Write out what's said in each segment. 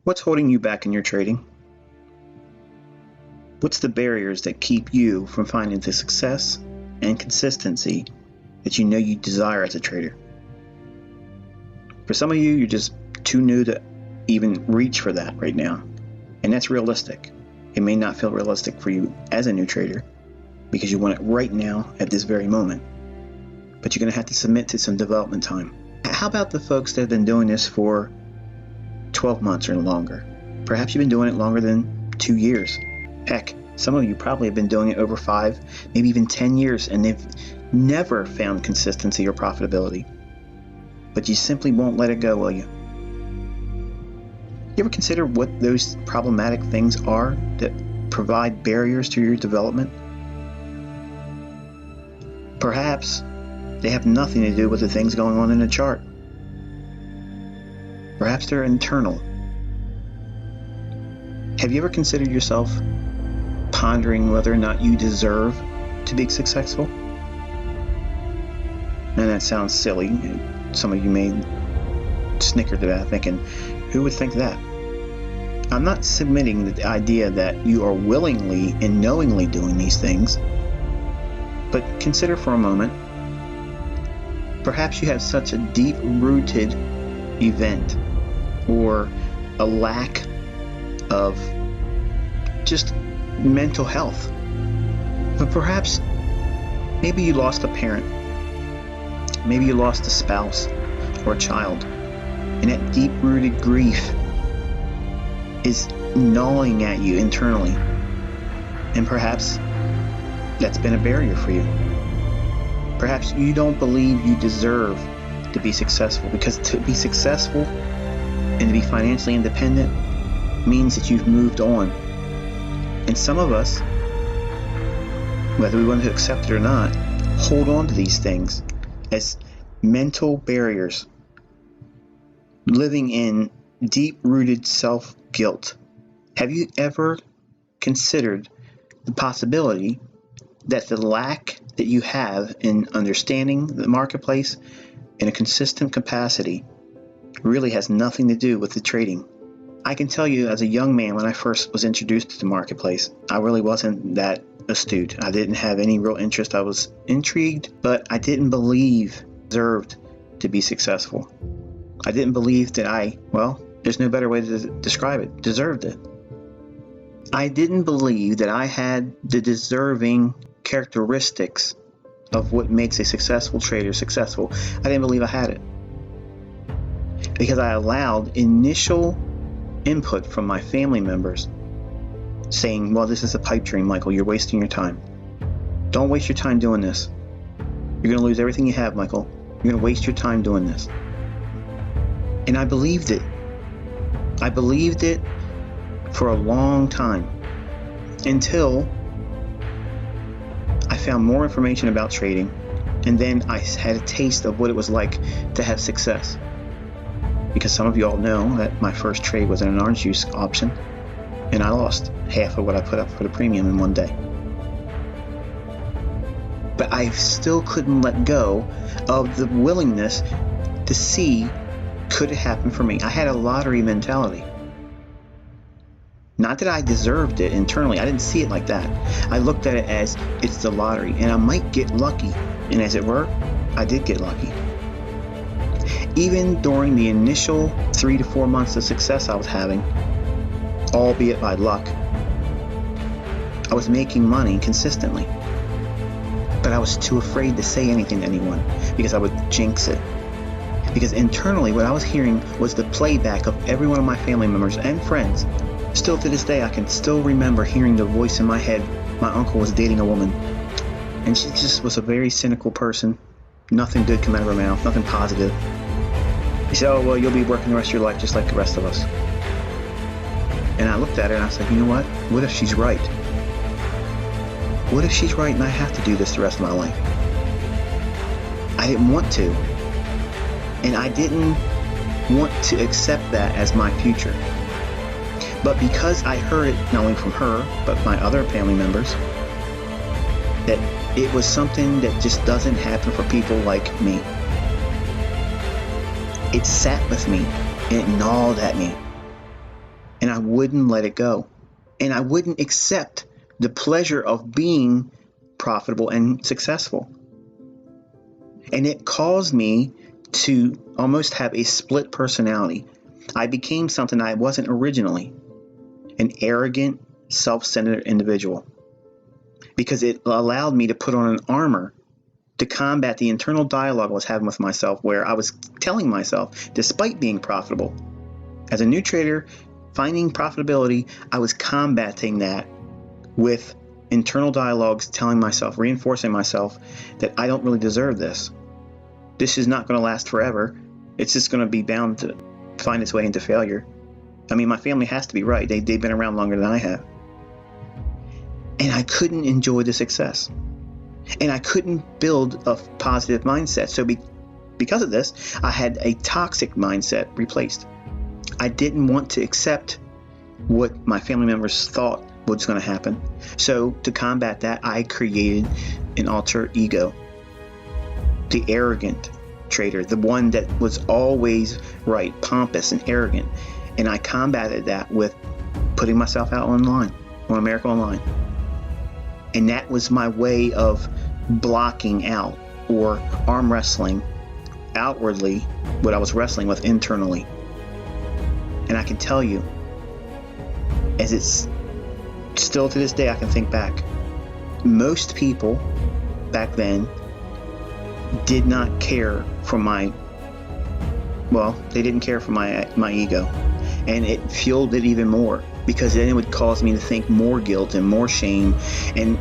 What's holding you back in your trading? What's the barriers that keep you from finding the success and consistency that you know you desire as a trader? For some of you, you're just too new to even reach for that right now. And that's realistic. It may not feel realistic for you as a new trader because you want it right now at this very moment. But you're going to have to submit to some development time. How about the folks that have been doing this for 12 months or longer? Perhaps you've been doing it longer than 2 years. Heck, some of you probably have been doing it over 5, maybe even 10 years, and they've never found consistency or profitability. But you simply won't let it go, will you? You ever consider what those problematic things are that provide barriers to your development? Perhaps they have nothing to do with the things going on in the chart. Perhaps they're internal. Have you ever considered yourself pondering whether or not you deserve to be successful? And that sounds silly. Some of you may snicker to that, thinking, who would think that? I'm not submitting the idea that you are willingly and knowingly doing these things, but consider for a moment, perhaps you have such a deep-rooted event or a lack of just mental health. But perhaps maybe you lost a parent, maybe you lost a spouse or a child, and that deep-rooted grief is gnawing at you internally, and perhaps that's been a barrier for you. Perhaps you don't believe you deserve to be successful, because to be successful and to be financially independent means that you've moved on. And some of us, whether we want to accept it or not, hold on to these things as mental barriers, living in deep-rooted self-guilt. Have you ever considered the possibility that the lack that you have in understanding the marketplace in a consistent capacity really has nothing to do with the trading? I can tell you, as a young man, when I first was introduced to the marketplace, I really wasn't that astute. I didn't have any real interest. I was intrigued, but I didn't believe I deserved to be successful. I didn't believe that there's no better way to describe it, deserved it. I didn't believe that I had the deserving characteristics of what makes a successful trader successful. I didn't believe I had it, because I allowed initial input from my family members saying, well, this is a pipe dream, Michael. You're wasting your time. Don't waste your time doing this. You're going to lose everything you have, Michael. You're going to waste your time doing this. And I believed it. I believed it for a long time, until I found more information about trading, and then I had a taste of what it was like to have success. Because some of you all know that my first trade was in an orange juice option, and I lost half of what I put up for the premium in one day. But I still couldn't let go of the willingness to see, could it happen for me? I had a lottery mentality. Not that I deserved it internally. I didn't see it like that. I looked at it as, it's the lottery, and I might get lucky. And as it were, I did get lucky. Even during the initial 3 to 4 months of success I was having, albeit by luck, I was making money consistently. But I was too afraid to say anything to anyone, because I would jinx it. Because internally, what I was hearing was the playback of every one of my family members and friends. Still to this day, I can still remember hearing the voice in my head. My uncle was dating a woman, and she just was a very cynical person. Nothing good came out of her mouth, nothing positive. He said, oh, well, you'll be working the rest of your life just like the rest of us. And I looked at her and I said, you know what? What if she's right? What if she's right and I have to do this the rest of my life? I didn't want to. And I didn't want to accept that as my future. But because I heard it not only from her, but my other family members, that it was something that just doesn't happen for people like me. It sat with me and it gnawed at me. I wouldn't let it go. And I wouldn't accept the pleasure of being profitable and successful. And it caused me to almost have a split personality. I became something I wasn't originally, an arrogant, self-centered individual, because it allowed me to put on an armor to combat the internal dialogue I was having with myself, where I was telling myself, despite being profitable, as a new trader, finding profitability, I was combating that with internal dialogues, telling myself, reinforcing myself that I don't really deserve this. This is not going to last forever. It's just going to be bound to find its way into failure. I mean, my family has to be right. They've been around longer than I have. And I couldn't enjoy the success. And I couldn't build a positive mindset. So because of this, I had a toxic mindset replaced. I didn't want to accept what my family members thought was going to happen. So to combat that, I created an alter ego. The arrogant trader, the one that was always right, pompous and arrogant. And I combated that with putting myself out online, on America Online. And that was my way of blocking out or arm wrestling outwardly what I was wrestling with internally. And I can tell you, as it's still to this day, I can think back, most people back then did not care for they didn't care for my ego. And it fueled it even more, because then it would cause me to think more guilt and more shame. And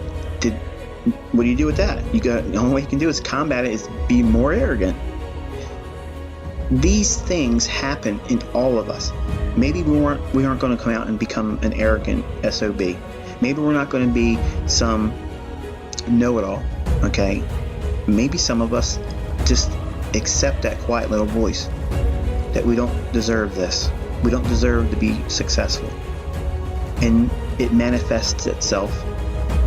what do you do with that? The only way you can do is combat it, is be more arrogant. These things happen in all of us. Maybe we aren't going to come out and become an arrogant SOB. Maybe we're not going to be some know-it-all, okay? Maybe some of us just accept that quiet little voice that we don't deserve this. We don't deserve to be successful. And it manifests itself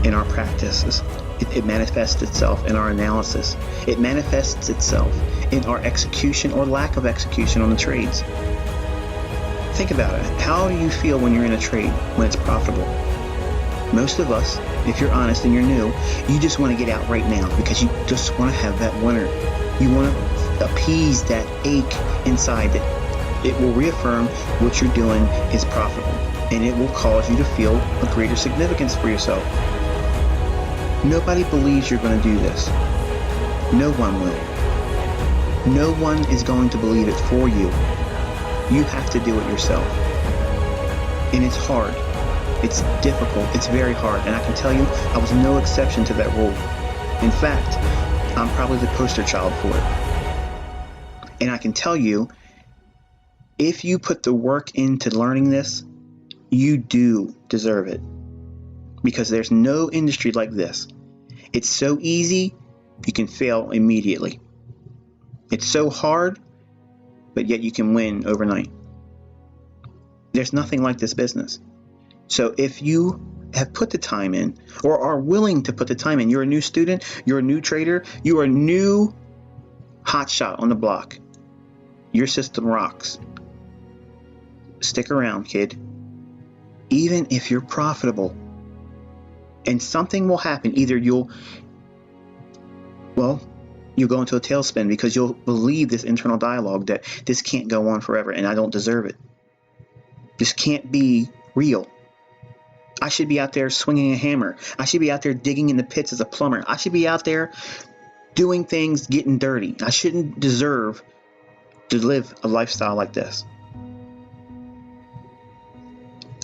in our practices. It manifests itself in our analysis. It manifests itself in our execution or lack of execution on the trades. Think about it. How do you feel when you're in a trade, when it's profitable? Most of us, if you're honest and you're new, you just want to get out right now because you just want to have that winner. You want to appease that ache inside that it will reaffirm what you're doing is profitable, and it will cause you to feel a greater significance for yourself. Nobody believes you're going to do this. No one will. No one is going to believe it for you. You have to do it yourself. And it's hard. It's difficult. It's very hard. And I can tell you, I was no exception to that rule. In fact, I'm probably the poster child for it. And I can tell you, if you put the work into learning this, you do deserve it. Because there's no industry like this. It's so easy, you can fail immediately. It's so hard, but yet you can win overnight. There's nothing like this business. So if you have put the time in, or are willing to put the time in, you're a new student, you're a new trader, you are a new hotshot on the block. Your system rocks. Stick around, kid. Even if you're profitable. And something will happen. Either you'll go into a tailspin because you'll believe this internal dialogue that this can't go on forever and I don't deserve it. This can't be real. I should be out there swinging a hammer. I should be out there digging in the pits as a plumber. I should be out there doing things, getting dirty. I shouldn't deserve to live a lifestyle like this.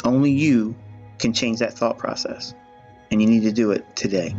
Only you can change that thought process. And you need to do it today.